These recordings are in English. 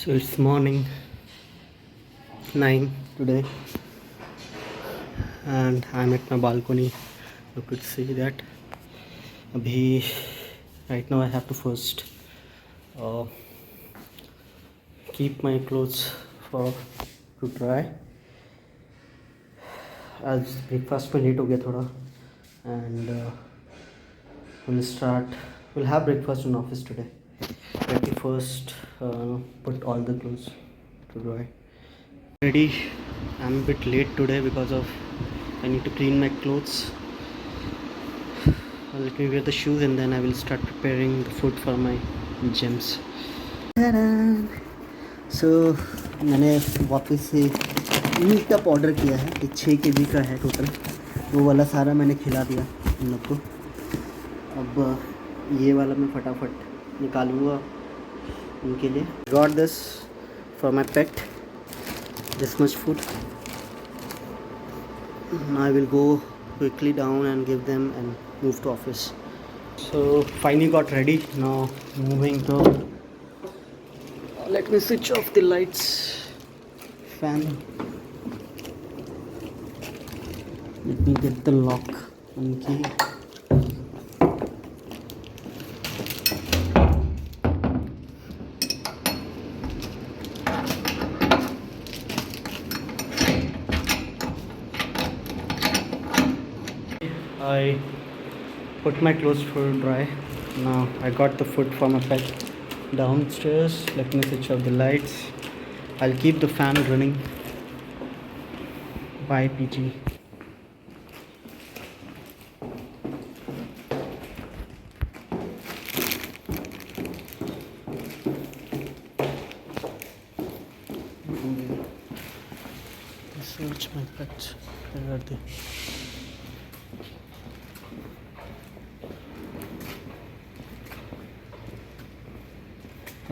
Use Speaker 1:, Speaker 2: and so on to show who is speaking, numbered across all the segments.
Speaker 1: So it's morning 9 today, and I'm at my balcony. You could see that. Abhi, right now I have to first uh, keep my clothes for to dry. आज breakfast में late हो गया थोड़ा, and we'll have breakfast in office today. Let me first put all the clothes to dry. Ready. I'm a bit late today because of I need to clean my clothes. Let me wear the shoes and then I will start preparing the food for my gyms. So मैंने वापस से meetup order किया है, ये 6 kg का है total. वो वाला सारा मैंने खिला दिया इन लोग को. अब ये वाला मैं फटाफट निकालूंगा उनके लिए. Got this for my pet, this much food. Now I will go quickly down and give them and move to office. So finally got ready. Now moving to, let me switch off the lights, fan. Let me get the lock and key. I put my clothes for dry. Now I got the food for my pet downstairs. Let me switch off the lights. I'll keep the fan running. Bye PG. Search my pets. Where are they?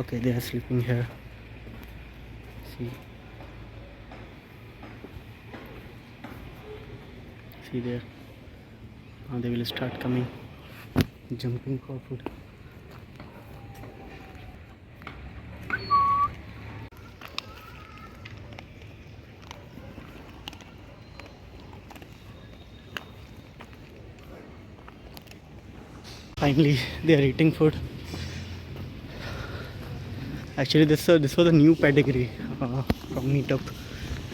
Speaker 1: Okay, they are sleeping here. See there. Now they will start coming, jumping for food. Finally, they are eating food. Actually, this was a new pedigree from Meetup.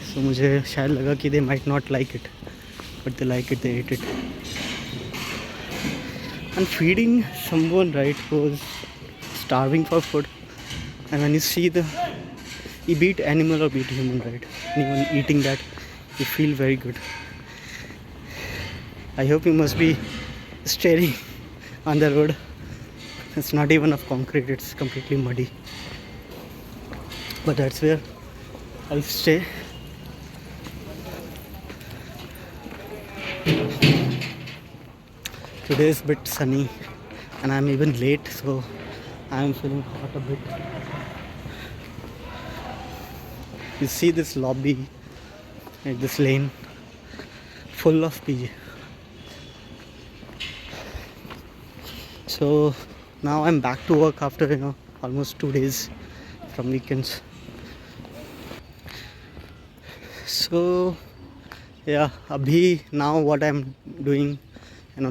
Speaker 1: So मुझे शायद लगा कि they might not like it, but they like it. They ate it. And feeding someone, right, who's starving for food, and when you see you beat animal or beat human, right? Anyone eating that, you feel very good. I hope you must be staring on the road. It's not even of concrete, it's completely muddy. But that's where I'll stay. Today is a bit sunny and I'm even late, so I'm feeling hot a bit. You see this lobby, like this lane, full of PG. So now I'm back to work after almost 2 days from weekends. So yeah, abhi now what I'm doing,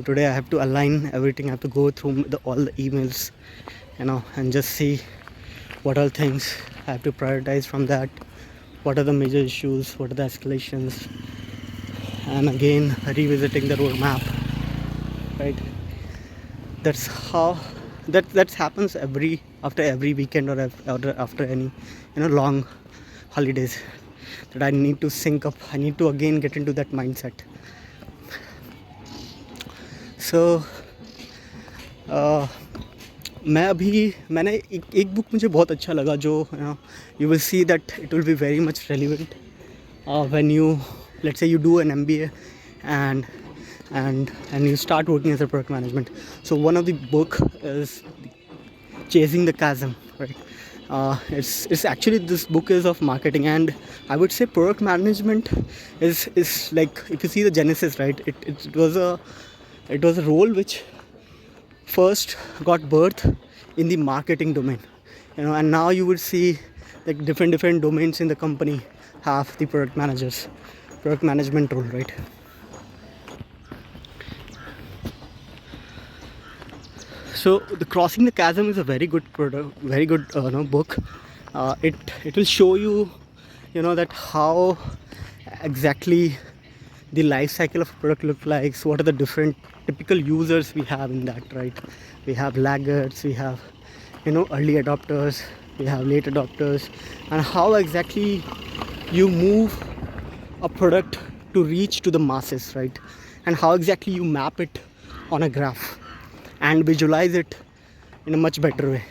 Speaker 1: today I have to align everything. I have to go through all the emails, and just see what all things I have to prioritize from that. What are the major issues? What are the escalations? And again revisiting the roadmap, right? That's how that happens after every weekend or after any long holidays, that I need to sync up. I need to again get into that mindset. So मैंने एक book मुझे बहुत अच्छा लगा, जो you will see that it will be very much relevant when you, let's say you do an MBA and you start working as a product management. So one of the book is Chasing the Chasm, right? It's actually, this book is of marketing, and I would say product management is like, if you see the genesis, right? It was a role which first got birth in the marketing domain, and now you would see like different domains in the company have the product managers, product management role, right? So the Crossing the Chasm is a very good product, very good book. It will show you, that how exactly the life cycle of a product look like. So what are the different typical users we have in that, right? We have laggards, we have early adopters, we have late adopters, and how exactly you move a product to reach to the masses, right? And how exactly you map it on a graph and visualize it in a much better way.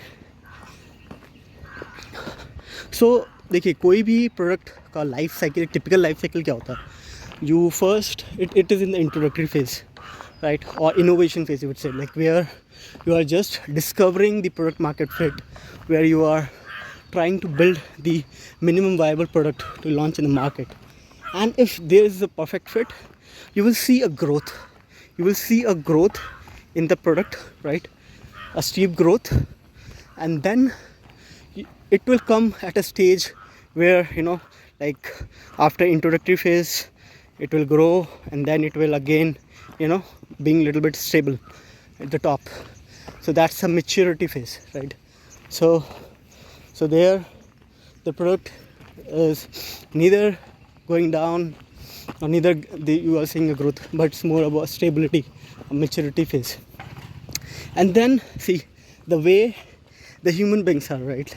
Speaker 1: सो देखिए, कोई भी product का life cycle, typical life cycle क्या होता है? You first it is in the introductory phase, right? Or innovation phase, you would say, like where you are just discovering the product market fit, where you are trying to build the minimum viable product to launch in the market. And if there is a perfect fit, you will see a growth, you will see a growth in the product, right? A steep growth. And then it will come at a stage where, like after introductory phase, it will grow, and then it will again, being a little bit stable at the top. So that's a maturity phase, right? So there the product is neither going down or neither you are seeing a growth, but it's more about stability, a maturity phase. And then see the way the human beings are, right?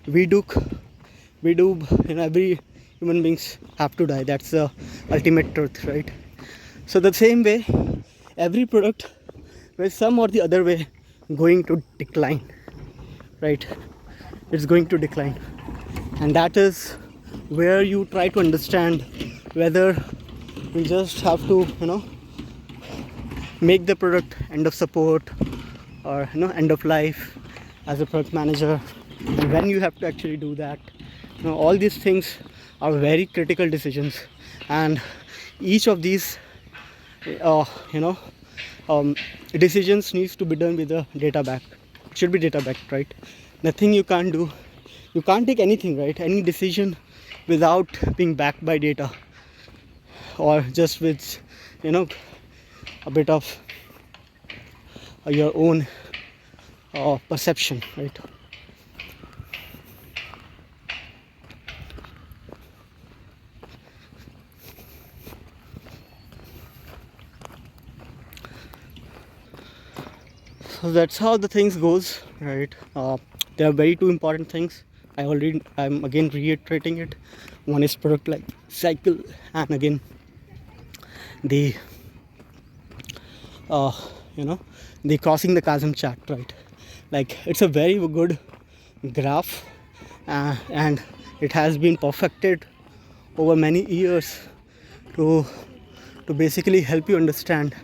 Speaker 1: We do every human beings have to die. That's the ultimate truth, right? So the same way, every product will some or the other way going to decline, right? It's going to decline. And that is where you try to understand whether you just have to make the product end of support or end of life as a product manager, and when you have to actually do that. All these things are very critical decisions, and each of these decisions needs to be done with the data back. It should be data backed, right? Nothing you can't do, you can't take anything, right? Any decision without being backed by data, or just with a bit of your own perception, right? So that's how the things goes, right? There are very two important things. I'm again reiterating it. One is product life cycle, and again the the Crossing the Chasm chart, right? Like it's a very good graph, and it has been perfected over many years to basically help you understand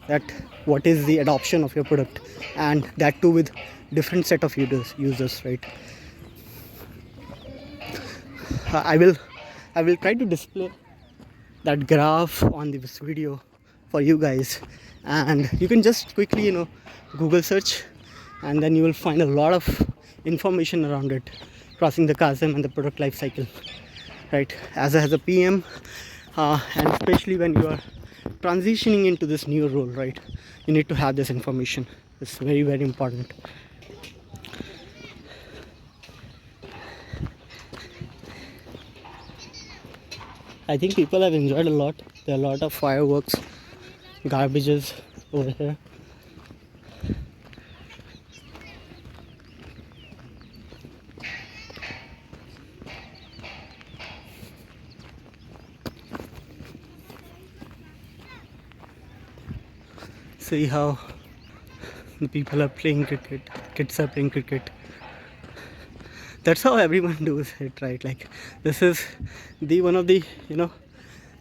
Speaker 1: that what is the adoption of your product, and that too with different set of users, right? I will try to display that graph on this video for you guys, and you can just quickly Google search, and then you will find a lot of information around it, Crossing the Chasm and the product life cycle, right? As a PM, and especially when you are transitioning into this new role, right? You need to have this information. It's very, very important. I think people have enjoyed a lot. There are a lot of fireworks, garbages over here. See how the people are playing cricket, kids are playing cricket. That's how everyone does it, right? Like this is the one of the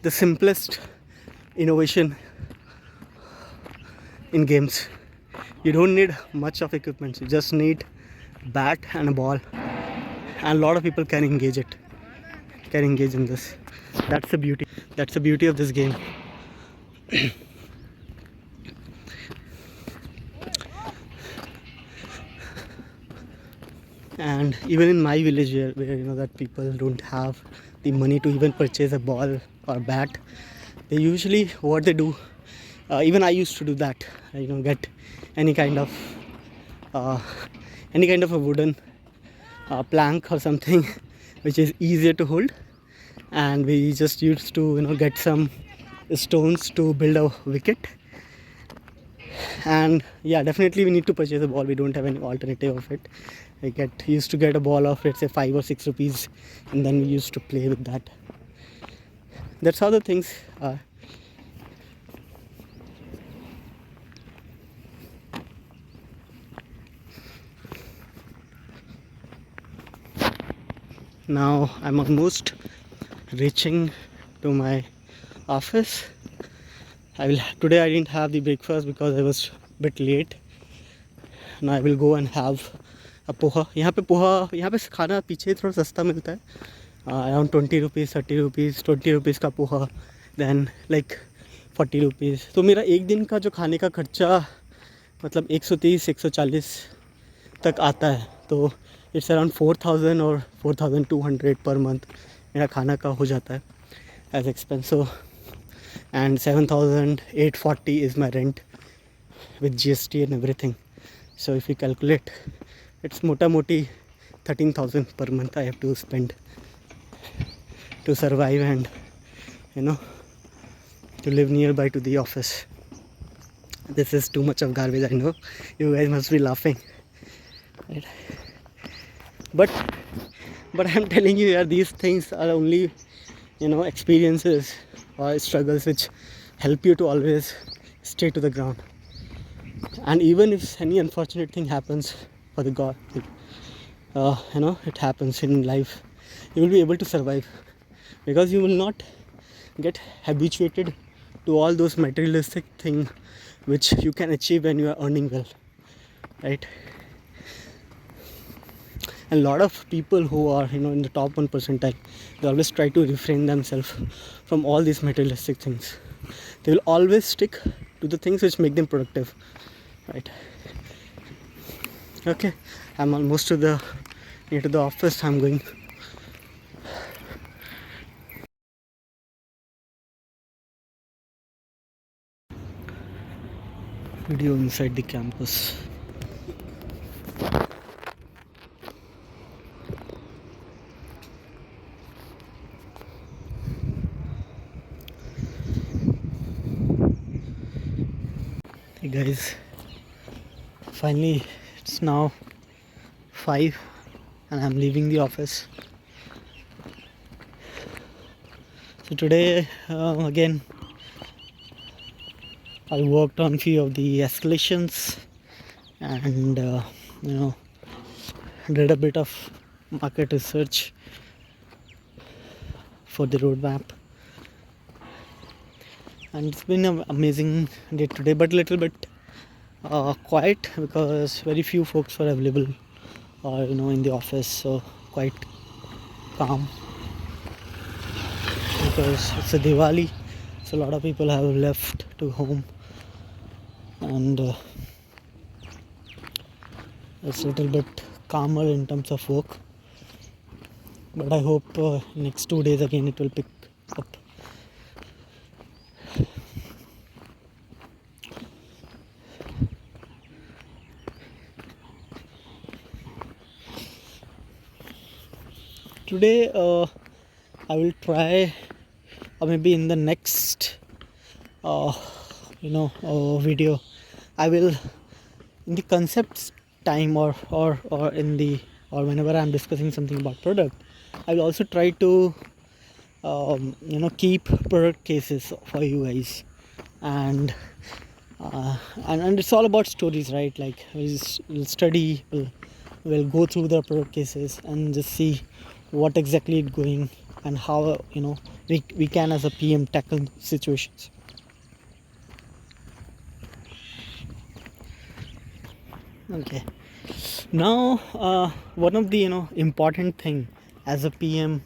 Speaker 1: the simplest innovation in games. You don't need much of equipment, you just need bat and a ball, and a lot of people can engage in this. That's the beauty of this game. And even in my village where you know that people don't have the money to even purchase a ball or bat, they usually what they do, even I used to do that, you know, get any kind of uh, a wooden plank or something which is easier to hold, and we just used to, you know, get some stones to build a wicket. And yeah, definitely we need to purchase a ball. We don't have any alternative of it. We used to get a ball of, let's say, 5 or 6 rupees, and then we used to play with that. That's how the things are. Now I'm almost reaching to my office. Today I didn't have the breakfast because I was a bit late. Now I will go and have a poha. यहाँ पे खाना पीछे थोड़ा सस्ता मिलता है, around 20 rupees, 30 rupees, 20 rupees का poha, then like 40 rupees. तो मेरा एक दिन का जो खाने का खर्चा मतलब 130-140 तक आता है. तो इट्स अराउंड 4000 और 4200 पर मंथ मेरा खाना का हो जाता है as expense. So and 7840 is my rent with GST and everything. So if you calculate, it's mota moti 13,000 per month I have to spend to survive and, you know, to live nearby to the office. This is too much of garbage, I know. You guys must be laughing, right? But I'm telling you, yeah, these things are only, you know, experiences or struggles which help you to always stay to the ground. And even if any unfortunate thing happens for the God, you know, it happens in life, you will be able to survive because you will not get habituated to all those materialistic things which you can achieve when you are earning well, right? And a lot of people who are, you know, in the top 1 percentile, they always try to refrain themselves from all these materialistic things. They will always stick to the things which make them productive, right? Okay, I'm almost near to the office. I'm going. Video inside the campus. Hey guys, finally it's now 5 and I'm leaving the office. So today again I worked on few of the escalations and you know, did a bit of market research for the roadmap. And it's been an amazing day today, but a little bit quiet because very few folks were available or, you know, in the office, so quite calm because it's a Diwali, so a lot of people have left to home, and it's a little bit calmer in terms of work. But I hope next 2 days again it will pick up. Today I will try, or maybe in the next video, I will, in the concepts time or in the, or whenever I'm discussing something about product, I will also try to you know, keep product cases for you guys, and it's all about stories, right? Like we'll study, we'll go through the product cases and just see what exactly it's going and how, you know, we can as a PM tackle situations. Okay, now one of the, you know, important thing as a PM,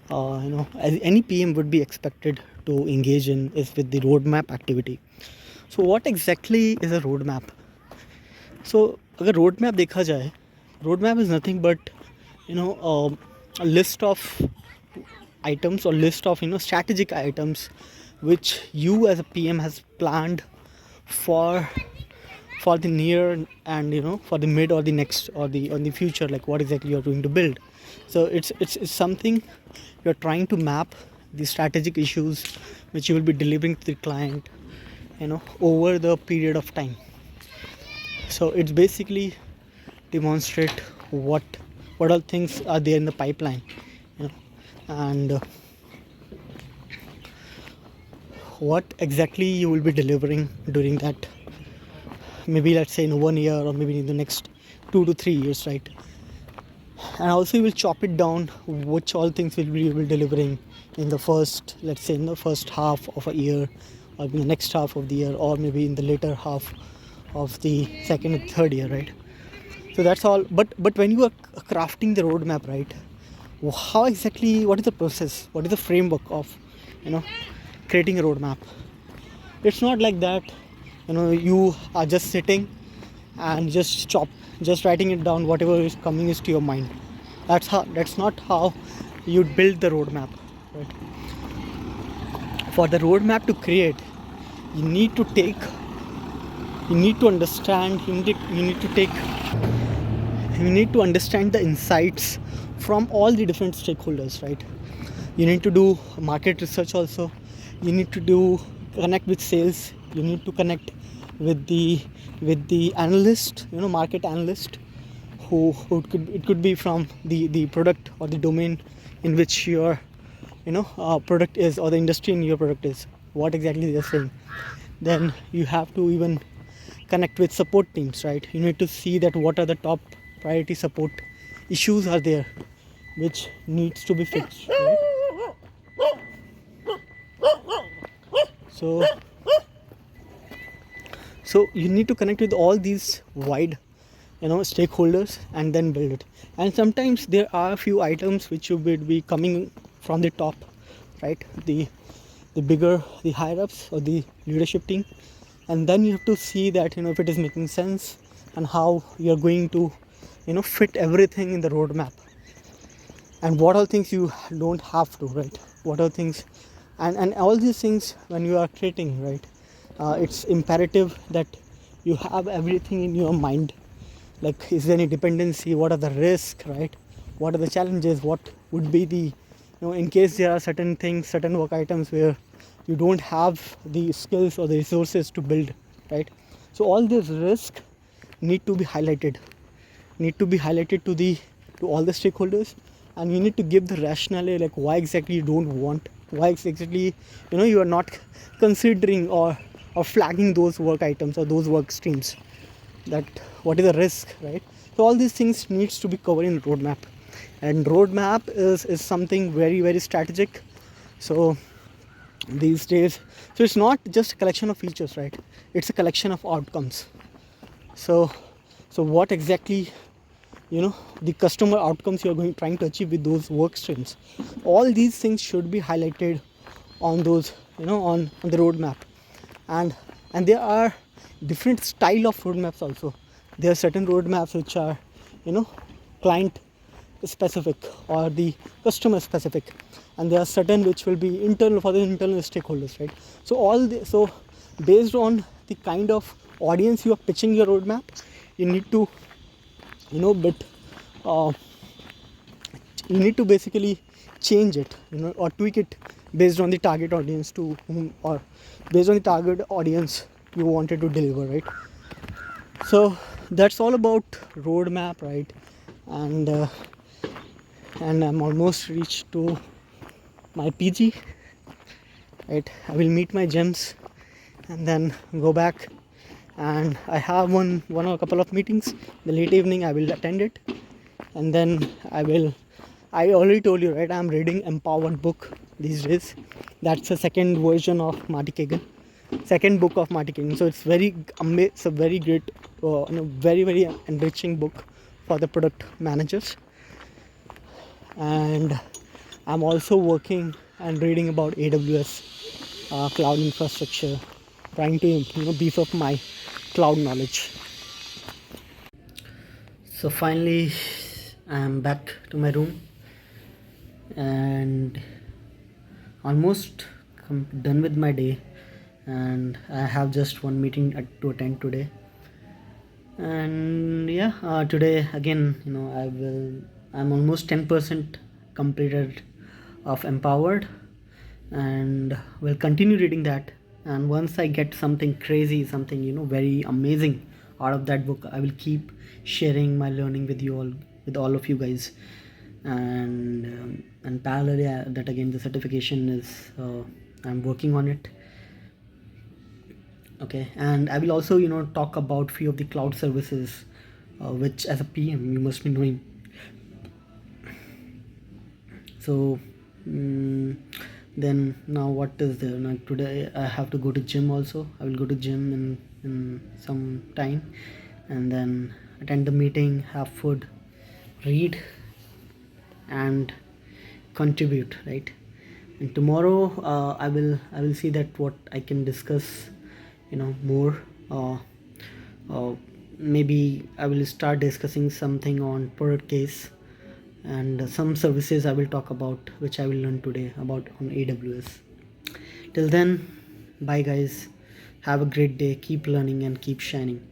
Speaker 1: you know, as any PM would be expected to engage in is with the roadmap activity. So what exactly is a roadmap? So अगर roadmap देखा जाए roadmap is nothing but a list of items or list of strategic items which you as a PM has planned for the near and for the mid or the next or the on the future, like what exactly you're going to build. So it's something you're trying to map the strategic issues which you will be delivering to the client over the period of time. So it's basically demonstrate what all things are there in the pipeline, and what exactly you will be delivering during that, maybe let's say in 1 year or maybe in the next 2 to 3 years, right? And also you will chop it down which all things will be delivering in the first, let's say in the first half of a year, or in the next half of the year, or maybe in the later half of the second and third year, right? So that's all. But when you are crafting the roadmap, right, how exactly, what is the process, what is the framework of creating a roadmap? It's not like that you are just sitting and just writing it down, whatever is coming is to your mind. That's not how you build the roadmap, right? For the roadmap to create, you need to understand, you need to understand the insights from all the different stakeholders, right? You need to do market research also. You need to connect with sales. You need to connect with the analyst, market analyst, who it could be from the product or the domain in which your product is, or the industry in your product is, what exactly they're saying. Then you have to even connect with support teams, right? You need to see that what are the top priority support issues are there which needs to be fixed, right? so so you need to connect with all these wide stakeholders and then build it. And sometimes there are a few items which you will be coming from the top, right? The bigger, the higher ups or the leadership team, and then you have to see that if it is making sense and how you're going to fit everything in the roadmap, and what all things you don't have to, right? What are things, and all these things when you are creating, right? It's imperative that you have everything in your mind, like is there any dependency, what are the risks, right? What are the challenges, what would be the in case there are certain things, certain work items where you don't have the skills or the resources to build, right? So all these risks need to be highlighted, to all the stakeholders, and you need to give the rationale, like why exactly you don't want, why exactly you are not considering or flagging those work items or those work streams, that what is the risk, right? So all these things needs to be covered in roadmap, and roadmap is something very, very strategic. So these days, so it's not just a collection of features, right? It's a collection of outcomes. So what exactly the customer outcomes you are trying to achieve with those work streams, all these things should be highlighted on those on the roadmap. And there are different style of roadmaps also. There are certain roadmaps which are client specific or the customer specific, and there are certain which will be internal for the internal stakeholders, right? So based on the kind of audience you are pitching your roadmap, you need to but you need to basically change it or tweak it based on the target audience to whom, or based on the target audience you wanted to deliver, right? So that's all about roadmap, right? And I'm almost reached to my PG, right? I will meet my gems and then go back, and I have one or a couple of meetings. The late evening I will attend it, and then I already told you, right? I'm reading Empowered book these days. That's the second version of Marty Kagan, second book of Marty Kagan. So it's it's a very great, very, very enriching book for the product managers. And I'm also working and reading about AWS cloud infrastructure, trying to beef up my cloud knowledge. So finally I'm back to my room and almost done with my day, and I have just one meeting to attend today. And yeah, today again, I'm almost 10% completed of Empowered, and will continue reading that. And once I get something crazy, something very amazing out of that book, I will keep sharing my learning with you all, with all of you guys. And parallelly, that again, the certification is I'm working on it. Okay, and I will also talk about few of the cloud services, which as a PM you must be knowing. So then now what is there now? Today I have to go to gym also. I will go to gym in some time, and then attend the meeting, have food, read, and contribute, right? And tomorrow I will see that what I can discuss more. Maybe I will start discussing something on product case, and some services I will talk about, which I will learn today about on AWS. Till then, bye guys, have a great day, keep learning and keep shining.